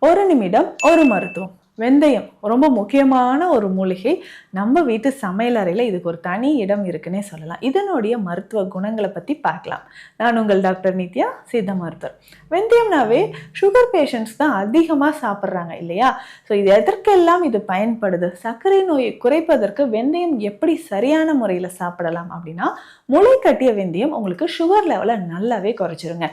ஒரு நிமிடம் ஒரு மருத்துவம். வெந்தயம் ரொம்ப முக்கியமான ஒரு மூலிகை. நம்ம வீட்டு சமையல் அறையில இதுக்கு ஒரு தனி இடம் இருக்குன்னே சொல்லலாம். இதனுடைய மருத்துவ குணங்கள பத்தி பார்க்கலாம். நான் உங்கள் டாக்டர் நித்யா, சித்த மருத்துவர். வெந்தயம்னாவே சுகர் பேஷண்ட்ஸ் தான் அதிகமா சாப்பிடுறாங்க இல்லையா? ஸோ இது எதற்கெல்லாம் இது பயன்படுது? சர்க்கரை நோயை குறைப்பதற்கு வெந்தயம் எப்படி சரியான முறையில சாப்பிடலாம் அப்படின்னா, முளை கட்டிய வெந்தயம் உங்களுக்கு சுகர் லெவலை நல்லாவே குறைச்சிருங்க.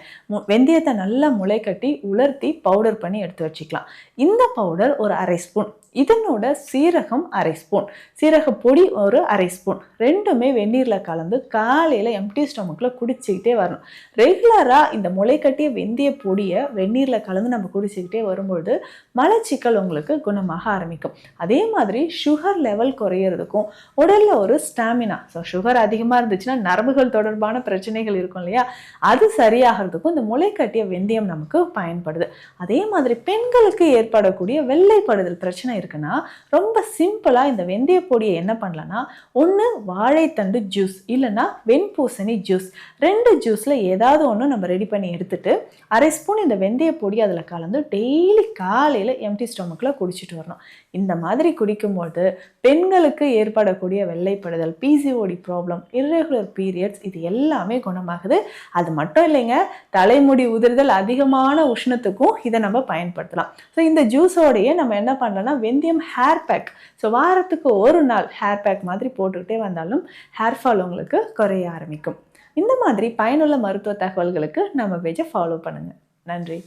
வெந்தயத்தை நல்லா முளை கட்டி உலர்த்தி பவுடர் பண்ணி எடுத்து வச்சுக்கலாம். இந்த பவுடர் ஒரு அரை ஸ்பூன், இதனோட சீரகம் அரை ஸ்பூன், சீரக பொடி ஒரு அரை ஸ்பூன், ரெண்டுமே வெந்நீர்ல கலந்து காலையில எம்டி ஸ்டொமக்ல குடிச்சுக்கிட்டே வரணும். ரெகுலரா இந்த முளைக்கட்டிய வெந்தய பொடியை வெந்நீர்ல கலந்து நம்ம குடிச்சுக்கிட்டே வரும்பொழுது மலச்சிக்கல் உங்களுக்கு குணமாக ஆரம்பிக்கும். அதே மாதிரி சுகர் லெவல் குறையிறதுக்கும் உடல்ல ஒரு ஸ்டாமினா, ஸோ சுகர் அதிகமா இருந்துச்சுன்னா நரம்புகள் தொடர்பான பிரச்சனைகள் இருக்கும் இல்லையா, அது சரியாகிறதுக்கும் இந்த முளைக்கட்டிய வெந்தயம் நமக்கு பயன்படுது. அதே மாதிரி பெண்களுக்கு ஏற்படக்கூடிய வெள்ளைப்படுதல் பிரச்சனை இருக்குன்னா ரொம்ப சிம்பிளா இந்த வெந்தய பொடியை என்ன பண்ணலாம்னா, ஒன்று வாழைத்தண்டு ஜூஸ் இல்லைன்னா வெண்பூசணி ஜூஸ், ரெண்டு ஜூஸ்ல ஏதாவது ஒன்று நம்ம ரெடி பண்ணி எடுத்துட்டு அரை ஸ்பூன் இந்த வெந்தய பொடி அதில் கலந்து டெய்லி காலையில் எம்டி ஸ்டொமக்ல குடிச்சிட்டு வரணும். இந்த மாதிரி குடிக்கும்போது பெண்களுக்கு ஏற்படக்கூடிய வெள்ளைப்படுதல், பிசிஓடி ப்ராப்ளம், இர்ரெகுலர் பீரியட்ஸ் இது எல்லாமே குணமாகுது. அது மட்டும் இல்லைங்க, தலைமுடி உதிர்தல் அதிகமான உஷ்ணத்துக்கும் இதை நம்ம பயன்படுத்தலாம். ஸோ இந்த ஜூஸோடையே நம்ம என்ன பண்ணலாம்னா வெந்தயம் ஹேர் பேக், ஸோ வாரத்துக்கு ஒரு நாள் ஹேர் பேக் மாதிரி போட்டுக்கிட்டே வந்தாலும் ஹேர் ஃபால் உங்களுக்கு குறைய ஆரம்பிக்கும். இந்த மாதிரி பயனுள்ள மருத்துவ தகவல்களுக்கு நம்ம பேஜை ஃபாலோ பண்ணுங்க. நன்றி.